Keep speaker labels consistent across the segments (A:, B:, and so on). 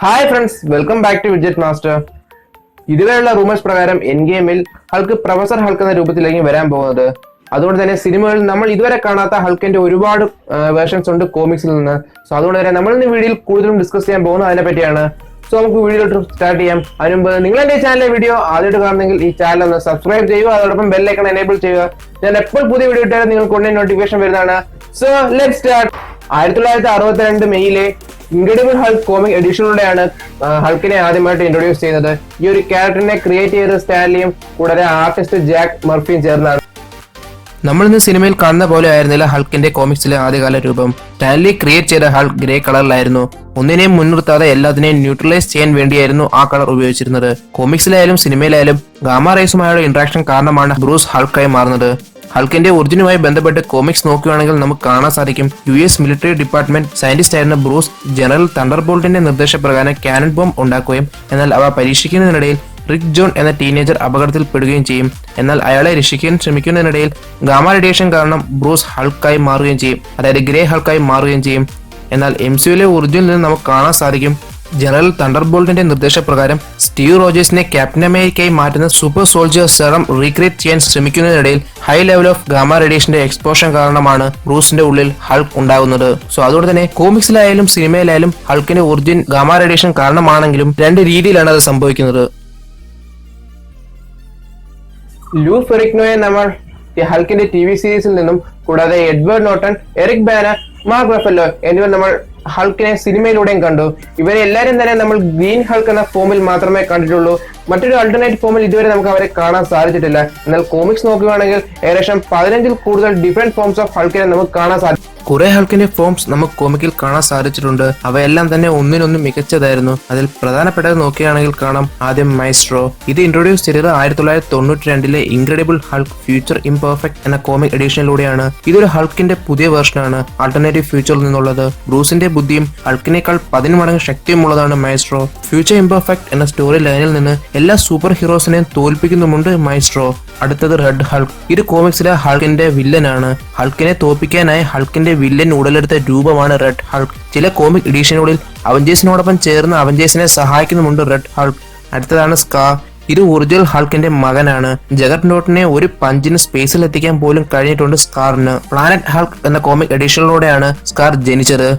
A: Hi friends, welcome back to widget master. ഇതുവരെയുള്ള rumours പ്രകാരം എൻ ഗെയിമിൽ ഹൾക്ക് പ്രൊഫസർ ഹൾക്ക് എന്ന രൂപത്തിലേക്ക് വരാൻ പോകുന്നത്. അതുകൊണ്ട് തന്നെ സിനിമകളിൽ നമ്മൾ ഇതുവരെ കാണാത്ത ഹൾക്കിന്റെ ഒരുപാട് വേർഷൻസ് ഉണ്ട് കോമിക്സിൽ നിന്ന്. സോ അതുകൊണ്ട് തന്നെ നമ്മൾ ഇന്ന് വീഡിയോയിൽ കൂടുതലും ഡിസ്കസ് ചെയ്യാൻ പോകുന്നത് അതിനെ പറ്റിയാണ്. സോ നമുക്ക് വീഡിയോയിലോട്ട് സ്റ്റാർട്ട് ചെയ്യാം. അതിന് മുമ്പ് നിങ്ങൾ എന്റെ ചാനലിലെ വീഡിയോ ആദ്യമായിട്ട് കാണുന്നെങ്കിൽ ഈ ചാനൽ ഒന്ന് സബ്സ്ക്രൈബ് ചെയ്യുക, അതോടൊപ്പം ബെൽ ഐക്കൺ എനേബിൾ ചെയ്യുക. ഞാൻ എപ്പോൾ പുതിയ വീഡിയോ ഇട്ടാലും നിങ്ങൾക്ക് ഉടനെ നോട്ടിഫിക്കേഷൻ വരുന്നതാണ്. So let's start. 1962 മെയ്യിലെ ഇൻക്രെഡിബിൾ ഹൾക്ക് കോമിക് എഡിഷനിലൂടെയാണ് ഹൾക്കിനെ ആദ്യമായിട്ട് ഇൻട്രൊഡ്യൂസ് ചെയ്യുന്നത്. ഈ ഒരു ക്യാരക്ടറിനെ ക്രിയേറ്റ് ചെയ്ത സ്റ്റാൻലിയും കൂടാതെ ആർട്ടിസ്റ്റ് ജാക്ക് മർഫിയും ചേർന്നാണ്. നമ്മൾ ഇന്ന് സിനിമയിൽ കാണുന്ന പോലെ ആയിരുന്നില്ല ഹൾക്കിന്റെ കോമിക്സിലെ ആദ്യകാല രൂപം. സ്റ്റാൻലി ക്രിയേറ്റ് ചെയ്ത ഹൾക്ക് ഗ്രേ കളറിലായിരുന്നു. ഒന്നിനെയും മുൻനിർത്താതെ എല്ലാത്തിനെയും ന്യൂട്രലൈസ് ചെയ്യാൻ വേണ്ടിയായിരുന്നു ആ കളർ ഉപയോഗിച്ചിരുന്നത്. കോമിക്സിലായാലും സിനിമയിലായാലും ഗാമ റേസുമായുള്ള ഇന്ററാക്ഷൻ കാരണമാണ് ബ്രൂസ് ഹൾക്കായി മാറുന്നത്. ഹൾക്കിന്റെ ഒറിജിനുമായി ബന്ധപ്പെട്ട് കോമിക്സ് നോക്കുകയാണെങ്കിൽ നമുക്ക് കാണാൻ സാധിക്കും, US മിലിറ്ററി ഡിപ്പാർട്ട്മെന്റ് സയന്റിസ്റ്റ് ആയിരുന്ന ബ്രൂസ് ജനറൽ തണ്ടർബോൾട്ടിന്റെ നിർദ്ദേശപ്രകാരം കാനൺ ബോംബ് ഉണ്ടാക്കുകയും എന്നാൽ അവ പരീക്ഷിക്കുന്നതിനിടയിൽ റിക് ജോൺ എന്ന ടീനേജർ അപകടത്തിൽപ്പെടുകയും ചെയ്യും. എന്നാൽ അയാളെ രക്ഷിക്കാൻ ശ്രമിക്കുന്നതിനിടയിൽ ഗാമ റേഡിയേഷൻ കാരണം ബ്രൂസ് ഹൾക്കായി മാറുകയും ചെയ്യും, അതായത് ഗ്രേ ഹൾക്കായി മാറുകയും ചെയ്യും. എന്നാൽ MCUവിലെ ഒറിജിനിൽ നിന്ന് നമുക്ക് കാണാൻ സാധിക്കും, ജനറൽ തണ്ടർബോൾട്ടിന്റെ നിർദ്ദേശപ്രകാരം സ്റ്റീവ് റോജേഴ്സിനെ ക്യാപ്റ്റൻ അമേരിക്കയായി മാറ്റുന്ന സൂപ്പർ സോൾജിയർ സെറം റീക്രിയേറ്റ് ചെയ്യാൻ ശ്രമിക്കുന്നതിനിടയിൽ ഹൈ ലെവൽ ഓഫ് ഗാമ റേഡിയേഷന്റെ എക്സ്പോഷൻ കാരണമാണ് ബ്രൂസിന്റെ ഉള്ളിൽ ഹൾക്ക് ഉണ്ടാകുന്നത്. സോ അതുകൊണ്ട് തന്നെ കോമിക്സിലായാലും സിനിമയിലായാലും ഹൾക്കിന്റെ ഒറിജിൻ ഗാമ റേഡിയേഷൻ കാരണമാണെങ്കിലും രണ്ട് രീതിയിലാണ് അത് സംഭവിക്കുന്നത്. ലൂ ഫെറിഗ്നോയെ നമ്മൾ ഹൾക്കിന്റെ TV സീരീസിൽ നിന്നും കൂടാതെ Edward Norton, Eric Bana, Mark Ruffalo എന്നിവർ നമ്മൾ ഹൾക്കിനെ സിനിമയിലൂടെയും കണ്ടു. ഇവരെ എല്ലാവരും തന്നെ നമ്മൾ ഗ്രീൻ ഹൾക്ക് എന്ന ഫോമിൽ മാത്രമേ കണ്ടിട്ടുള്ളൂ. മറ്റൊരു ആൾട്ടർനേറ്റ് ഫോമിൽ ഇതുവരെ നമുക്ക് അവരെ കാണാൻ സാധിച്ചിട്ടില്ല. എന്നാൽ കോമിക്സ് നോക്കുകയാണെങ്കിൽ ഏകദേശം 15-ൽ കൂടുതൽ ഡിഫറെന്റ് ഫോംസ് ഓഫ് ഹൾക്കിനെ നമുക്ക് കാണാൻ സാധിക്കും. കുറെ ഹൾക്കിന്റെ ഫോംസ് നമുക്ക് കോമിക്കിൽ കാണാൻ സാധിച്ചിട്ടുണ്ട്. അവയെല്ലാം തന്നെ ഒന്നിനൊന്നും മികച്ചതായിരുന്നു. അതിൽ പ്രധാനപ്പെട്ടത് നോക്കുകയാണെങ്കിൽ കാണാം, ആദ്യം മൈസ്ട്രോ. ഇത് ഇൻട്രൊഡ്യൂസ് ചെയ്തത് 1992-ലെ ഇൻക്രെഡിബിൾ ഹൾക്ക് ഫ്യൂച്ചർ ഇംപെർഫെക്റ്റ് എന്ന കോമിക് എഡിഷനിലൂടെയാണ്. ഇതൊരു ഹൾക്കിന്റെ പുതിയ വേർഷനാണ്, ആൾട്ടർനേറ്റീവ് ഫ്യൂച്ചറിൽ നിന്നുള്ളത്. ബ്രൂസിന്റെ ബുദ്ധിയും ഹൾക്കിനേക്കാൾ 10 മടങ്ങ് ശക്തിയുമുള്ളതാണ് മൈസ്ട്രോ. ഫ്യൂച്ചർ ഇംപെർഫെക്റ്റ് എന്ന സ്റ്റോറി ലൈനിൽ നിന്ന് എല്ലാ സൂപ്പർ ഹീറോസിനെയും തോൽപ്പിക്കുന്നുമുണ്ട് മൈസ്ട്രോ. അടുത്തത് റെഡ് ഹൾക്ക്. ഇത് കോമിക്സിലെ ഹൾക്കിന്റെ വില്ലനാണ്. ഹൾക്കിനെ തോൽപ്പിക്കാനായി ഹൾക്കിന്റെ വില്ലൻ ഉടലെടുത്ത രൂപമാണ് റെഡ് ഹൾക്ക്. ചില കോമിക് എഡിഷനുകളിൽ അവഞ്ചേഴ്സിനോടൊപ്പം ചേർന്ന് അവഞ്ചേഴ്സിനെ സഹായിക്കുന്നുമുണ്ട് റെഡ് ഹൾക്ക്. അടുത്തതാണ് സ്കാർ. ഇത് ഒറിജിനൽ ഹൾക്കിന്റെ മകനാണ്. ജഗർനോട്ടിനെ ഒരു പഞ്ചിന് സ്പേസിൽ എത്തിക്കാൻ പോലും കഴിഞ്ഞിട്ടുണ്ട് സ്കാറിന്. പ്ലാനറ്റ് ഹൾക്ക് എന്ന കോമിക് എഡിഷനിലൂടെയാണ് സ്കാർ ജനിച്ചത്.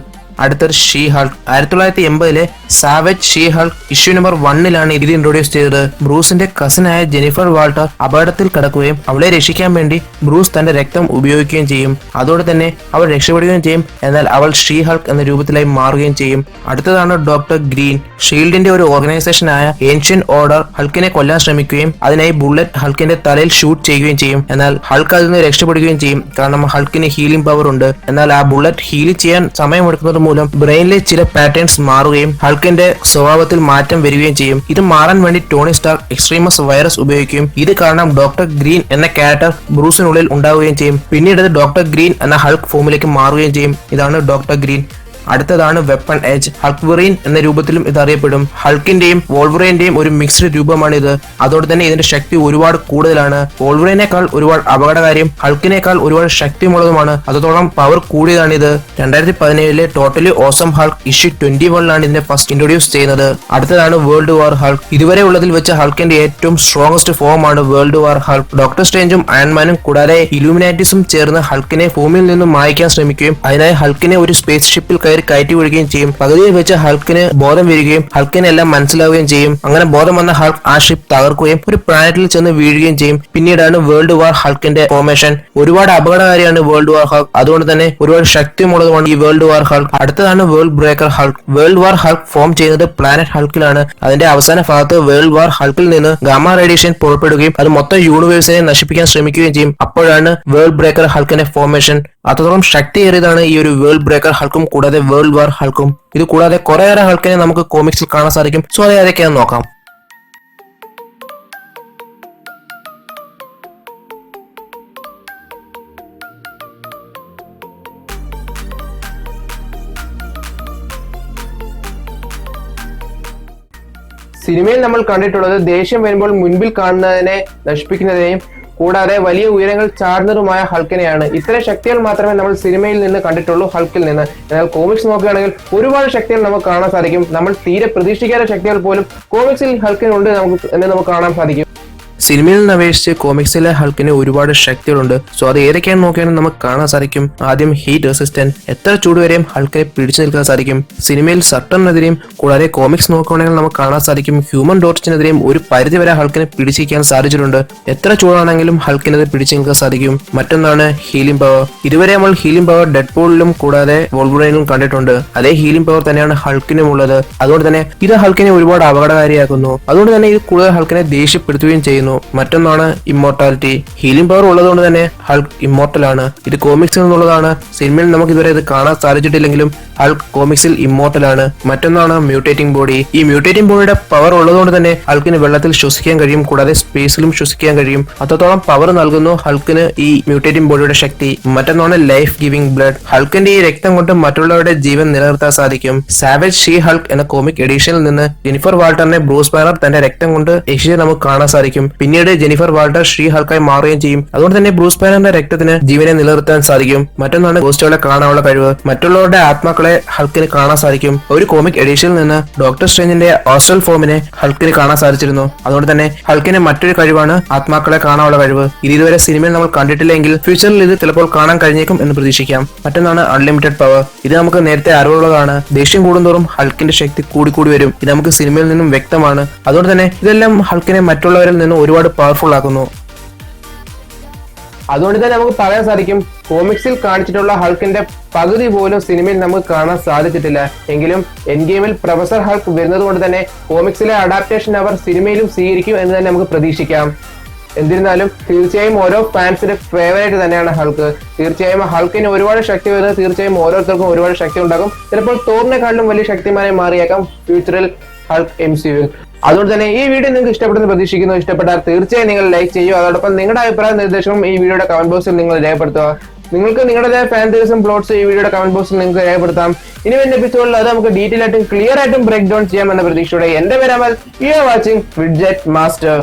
A: അടുത്തത് ഷീ ഹൾക്ക്. 1980-ലെ Savage She Hulk issue number 1-ലാണ് ഇത് ഇൻട്രൊഡ്യൂസ് ചെയ്തത്. ബ്രൂസിന്റെ കസിനായ ജെനിഫർ വാൾട്ടർ അപകടത്തിൽ കിടക്കുകയും അവളെ രക്ഷിക്കാൻ വേണ്ടി ബ്രൂസ് തന്റെ രക്തം ഉപയോഗിക്കുകയും ചെയ്യും. അതോടെ തന്നെ അവൾ രക്ഷപ്പെടുകയും ചെയ്യും. എന്നാൽ അവൾ ഷീ ഹൾക്ക് എന്ന രൂപത്തിലായി മാറുകയും ചെയ്യും. അടുത്തതാണ് ഡോക്ടർ ഗ്രീൻ. ഷീൽഡിന്റെ ഒരു ഓർഗനൈസേഷനായ ഏൻഷ്യൻ ഓർഡർ ഹൾക്കിനെ കൊല്ലാൻ ശ്രമിക്കുകയും അതിനായി ബുള്ളറ്റ് ഹൾക്കിന്റെ തലയിൽ ഷൂട്ട് ചെയ്യുകയും ചെയ്യും. എന്നാൽ ഹൾക്ക് അതിൽ നിന്ന് രക്ഷപ്പെടുകയും ചെയ്യും, കാരണം ഹൾക്കിന് ഹീലിംഗ് പവർ ഉണ്ട്. എന്നാൽ ആ ബുള്ളറ്റ് ഹീൽ ചെയ്യാൻ സമയമെടുക്കുന്നത് മൂലം ബ്രെയിനിലെ ചില പാറ്റേൺസ് മാറുകയും ഹൾക്കിന്റെ സ്വഭാവത്തിൽ മാറ്റം വരികയും ചെയ്യും. ഇത് മാറാൻ വേണ്ടി ടോണി സ്റ്റാർക്ക് എക്സ്ട്രീമസ് വൈറസ് ഉപയോഗിക്കുകയും ഇത് കാരണം ഡോക്ടർ ഗ്രീൻ എന്ന ക്യാരക്ടർ ബ്രൂസിനുള്ളിൽ ഉണ്ടാവുകയും ചെയ്യും. പിന്നീട് ഡോക്ടർ ഗ്രീൻ എന്ന ഹൾക്ക് ഫോമിലേക്ക് മാറുകയും ചെയ്യും. ഇതാണ് ഡോക്ടർ ഗ്രീൻ. അടുത്തതാണ് വെപ്പൺ എഡ്ജ്. ഹൾക്ക്വറീൻ എന്ന രൂപത്തിലും ഇത് അറിയപ്പെടും. ഹൾക്കിന്റെയും വോൾവറൈന്റെയും ഒരു മിക്സ്ഡ് രൂപമാണിത്. അതോടെ തന്നെ ഇതിന്റെ ശക്തി ഒരുപാട് കൂടുതലാണ്. വോൾവറൈനേക്കാൾ ഒരുപാട് അപകടകാരിയും ഹൾക്കിനേക്കാൾ ഒരുപാട് ശക്തിയുള്ളതുമാണ്. അതോടൊപ്പം പവർ കൂടിയതാണിത്. 2017-ലെ ടോട്ടലി ഓസം ഹൾക്ക് ഇഷ്യൂ 21-ലാണ് ഇതിനെ ഫസ്റ്റ് ഇൻട്രൊഡ്യൂസ് ചെയ്യുന്നത്. അടുത്തതാണ് വേൾഡ് വാർ ഹൾക്ക്. ഇതുവരെ ഉള്ളതിൽ വെച്ച് ഹൾക്കിന്റെ ഏറ്റവും സ്ട്രോങ്സ്റ്റ് ഫോമാണ് വേൾഡ് വാർ ഹൾക്ക്. ഡോക്ടർ സ്ട്രേഞ്ചും അയൺമാനും കൂടാതെ ഇലൂമിനാറ്റിസും ചേർന്ന് ഹൾക്കിനെ ഭൂമിയിൽ നിന്നും മായ്ക്കാൻ ശ്രമിക്കുകയും അതിനായി ഹൾക്കിനെ ഒരു സ്പേസ് ഷിപ്പിൽ കയറ്റി വിടുകയും ചെയ്യും. പകുതിയിൽ വെച്ച് ഹൾക്കിന് ബോധം വരികയും ഹൾക്കിന് എല്ലാം മനസ്സിലാവുകയും ചെയ്യും. അങ്ങനെ ബോധം വന്ന ഹൾക്ക് ആ ഷിപ്പ് തകർക്കുകയും ഒരു പ്ലാനറ്റിൽ ചെന്ന് വീഴുകയും ചെയ്യും. പിന്നീടാണ് വേൾഡ് വാർ ഹൾക്കിന്റെ ഫോർമേഷൻ. ഒരുപാട് അപകടകാരിയാണ് വേൾഡ് വാർ ഹൾക്ക്. അതുകൊണ്ട് തന്നെ ഒരുപാട് ശക്തിയുമുള്ളതുമാണ് ഈ വേൾഡ് വാർ ഹൾക്ക്. അടുത്തതാണ് world breaker Hulk. World War Hulk form ചെയ്യുന്നത് പ്ലാനറ്റ് ഹൾക്കിലാണ്. അതിന്റെ അവസാന ഭാഗത്ത് വേൾഡ് വാർ ഹൾക്കിൽ നിന്ന് ഗാമ റേഡിയേഷൻ പുറപ്പെടുകയും അത് മൊത്തം യൂണിവേഴ്സിനെ നശിപ്പിക്കാൻ ശ്രമിക്കുകയും ചെയ്യും. അപ്പോഴാണ് വേൾഡ് ബ്രേക്കർ ഹൾക്കിന്റെ ഫോർമേഷൻ. അത്രത്തോളം ശക്തിയേറിയതാണ് ഈ ഒരു വേൾഡ് ബ്രേക്കർ ഹൾക്കും കൂടാതെ വേൾഡ് വാർ ഹൾക്കും. ഇത് കൂടാതെ കുറേയേറെ ഹൾക്കിനെ നമുക്ക് കോമിക്സിൽ കാണാൻ സാധിക്കും. സോ അതൊക്കെയാന്ന് നോക്കാം. സിനിമയിൽ നമ്മൾ കണ്ടിട്ടുള്ളത് ദേഷ്യം വരുമ്പോൾ മുൻപിൽ കാണുന്നതിനെ നശിപ്പിക്കുന്നതിനെയും കൂടാതെ വലിയ ഉയരങ്ങൾ ചാടുന്നതുമായ ഹൾക്കിനെയാണ്. ഇത്തരം ശക്തികൾ മാത്രമേ നമ്മൾ സിനിമയിൽ നിന്ന് കണ്ടിട്ടുള്ളൂ ഹൾക്കിൽ നിന്ന്. എന്നാൽ കോമിക്സ് നോക്കുകയാണെങ്കിൽ ഒരുപാട് ശക്തികൾ നമുക്ക് കാണാൻ സാധിക്കും. നമ്മൾ തീരെ പ്രതീക്ഷിക്കാത്ത ശക്തികൾ പോലും കോമിക്സിൽ ഹൾക്കിനുണ്ട് നമുക്ക് കാണാൻ സാധിക്കും.
B: സിനിമയിൽ നിന്ന് അപേക്ഷിച്ച് കോമിക്സിലെ ഹൾക്കിന് ഒരുപാട് ശക്തികളുണ്ട്. സോ അത് ഏതൊക്കെയാണെന്ന് നോക്കിയാലും നമുക്ക് കാണാൻ സാധിക്കും. ആദ്യം ഹീറ്റ് റെസിസ്റ്റന്റ്, എത്ര ചൂട് വരെയും ഹൾക്കിനെ പിടിച്ചു നിൽക്കാൻ സാധിക്കും. സിനിമയിൽ സട്ടറിനെതിരെയും കൂടാതെ കോമിക്സ് നോക്കുകയാണെങ്കിൽ നമുക്ക് കാണാൻ സാധിക്കും ഹ്യൂമൻ ടോർച്ചിനെതിരെയും ഒരു പരിധി വരെ ഹൾക്കിനെ പിടിച്ചിരിക്കാൻ സാധിച്ചിട്ടുണ്ട്. എത്ര ചൂടാണെങ്കിലും ഹൾക്കിനെതിരെ പിടിച്ചു നിൽക്കാൻ സാധിക്കും. മറ്റൊന്നാണ് ഹീലിംഗ് പവർ. ഇതുവരെ നമ്മൾ ഹീലിംഗ് പവർ ഡെഡ്പൂളിലും കൂടാതെ വോൾവറൈനിലും കണ്ടിട്ടുണ്ട്. അതേ ഹീലിംഗ് പവർ തന്നെയാണ് ഹൾക്കിനും ഉള്ളത്. അതുകൊണ്ട് തന്നെ ഇത് ഹൾക്കിനെ ഒരുപാട് അപകടകാരിയാക്കുന്നു. അതുകൊണ്ട് തന്നെ ഇത് കൂടുതൽ ഹൾക്കിനെ ദേഷ്യപ്പെടുത്തുകയും ചെയ്യുന്നു. മറ്റൊന്നാണ് ഇമ്മോർട്ടാലിറ്റി. ഹീലിംഗ് പവർ ഉള്ളതുകൊണ്ട് തന്നെ ഹൾക്ക് ഇമ്മോർട്ടൽ ആണ്. ഇത് കോമിക്സിൽ നിന്നുള്ളതാണ്. സിനിമയിൽ നമുക്ക് ഇതുവരെ ഇത് കാണാൻ സാധിച്ചിട്ടില്ലെങ്കിലും ഹൾക്ക് കോമിക്സിൽ ഇമ്മോർട്ടൽ ആണ്. മറ്റൊന്നാണ് മ്യൂട്ടേറ്റിംഗ് ബോഡി. ഈ മ്യൂട്ടേറ്റിംഗ് ബോഡിയുടെ പവർ ഉള്ളതുകൊണ്ട് തന്നെ ഹൾക്കിന് വെള്ളത്തിൽ ശ്വസിക്കാൻ കഴിയും, കൂടാതെ സ്പേസിലും ശ്വസിക്കാൻ കഴിയും. അത്രത്തോളം പവർ നൽകുന്നു ഹൾക്കിന് ഈ മ്യൂട്ടേറ്റിംഗ് ബോഡിയുടെ ശക്തി. മറ്റൊന്നാണ് ലൈഫ് ഗിവിംഗ് ബ്ലഡ്. ഹൾക്കിന്റെ ഈ രക്തം കൊണ്ട് മറ്റുള്ളവരുടെ ജീവൻ നിലനിർത്താൻ സാധിക്കും. സാവേജ് ഷീ ഹൾക്ക് എന്ന കോമിക് എഡിഷനിൽ നിന്ന് ജെനിഫർ വാൾട്ടറിനെ ബ്രൂസ് ബാനർ തന്റെ രക്തം കൊണ്ട് രക്ഷിച്ച് നമുക്ക് കാണാൻ സാധിക്കും. പിന്നീട് ജെനിഫർ വാൾട്ടർ ഷീ ഹൾക്കായി മാറുകയും ചെയ്യും. അതുകൊണ്ട് തന്നെ ബ്രൂസ് ബാനറിന്റെ രക്തത്തിന് ജീവനെ നിലനിർത്താൻ സാധിക്കും. മറ്റൊന്നാണ് ഗോസ്റ്റുകളെ കാണാനുള്ള കഴിവ്. മറ്റുള്ളവരുടെ ആത്മാക്കളെ ഹൾക്കിന് കാണാൻ സാധിക്കും. ഒരു കോമിക് എഡിഷനിൽ നിന്ന് ഡോക്ടർ സ്ട്രേഞ്ചിന്റെ ആസ്ട്രൽ ഫോമിനെ ഹൾക്കിന് കാണാൻ സാധിച്ചിരുന്നു. അതുകൊണ്ട് തന്നെ ഹൾക്കിന്റെ മറ്റൊരു കഴിവാണ് ആത്മാക്കളെ കാണാനുള്ള കഴിവ്. ഇത് ഇതുവരെ സിനിമയിൽ നമ്മൾ കണ്ടിട്ടില്ലെങ്കിൽ ഫ്യൂച്ചറിൽ ഇത് ചിലപ്പോൾ കാണാൻ കഴിഞ്ഞേക്കും എന്ന് പ്രതീക്ഷിക്കാം. മറ്റൊന്നാണ് അൺലിമിറ്റഡ് പവർ. ഇത് നമുക്ക് നേരത്തെ അറിവുള്ളതാണ്. ദേഷ്യം കൂടുന്തോറും ഹൾക്കിന്റെ ശക്തി കൂടി വരും. ഇത് നമുക്ക് സിനിമയിൽ നിന്നും വ്യക്തമാണ്. അതുകൊണ്ട് തന്നെ ഇതെല്ലാം ഹൾക്കിനെ മറ്റുള്ളവരിൽ നിന്നും ഒരുപാട് പവർഫുൾ ആക്കുന്നു.
A: അതുകൊണ്ട് തന്നെ നമുക്ക് പറയാൻ സാധിക്കും കോമിക്സിൽ കാണിച്ചിട്ടുള്ള ഹൾക്കിന്റെ പകുതി പോലും സിനിമയിൽ നമുക്ക് കാണാൻ സാധിച്ചിട്ടില്ല. എങ്കിലും എൻഡ് ഗെയിമിൽ പ്രൊഫസർ ഹൾക്ക് വരുന്നത് കൊണ്ട് തന്നെ കോമിക്സിലെ അഡാപ്റ്റേഷൻ അവർ സിനിമയിലും സ്വീകരിക്കും എന്ന് തന്നെ നമുക്ക് പ്രതീക്ഷിക്കാം. എന്നിരുന്നാലും തീർച്ചയായും ഓരോ ഫാൻസിന്റെ ഫേവറേറ്റ് തന്നെയാണ് ഹൾക്ക്. തീർച്ചയായും ഹൾക്കിന് ഒരുപാട് ശക്തി വരുന്നത് തീർച്ചയായും ഓരോരുത്തർക്കും ഒരുപാട് ശക്തി ഉണ്ടാകും. ചിലപ്പോൾ തോറിനെക്കാളും വലിയ ശക്തിമാനെ മാറിയേക്കാം ഫ്യൂച്ചറിൽ ഹൾക്ക് MCU. അതുകൊണ്ട് തന്നെ ഈ വീഡിയോ നിങ്ങൾക്ക് ഇഷ്ടപ്പെടുന്ന പ്രതീക്ഷിക്കുന്നു. ഇഷ്ടപ്പെട്ടാൽ തീർച്ചയായും നിങ്ങൾ ലൈക്ക് ചെയ്യുക. അതോടൊപ്പം നിങ്ങളുടെ അഭിപ്രായ നിർദ്ദേശവും ഈ വീഡിയോയുടെ കമന്റ് ബോക്സിൽ നിങ്ങൾ രേഖപ്പെടുത്തുക. നിങ്ങൾക്ക് നിങ്ങളുടെ ഫാൻ തിയറീസും പ്ലോട്ട്സ് ഈ വീഡിയോയുടെ കമന്റ് ബോക്സിൽ നിങ്ങൾക്ക് രേഖപ്പെടുത്താം. ഇനി വരുന്ന എപ്പിസോഡിൽ അത് നമുക്ക് ഡീറ്റെയിൽ ആയിട്ടും ക്ലിയർ ആയിട്ടും ബ്രേക്ക് ഡൗൺ ചെയ്യാമെന്ന പ്രതീക്ഷയോടെ എന്റെ പേര് Amal. You are watching Widget master.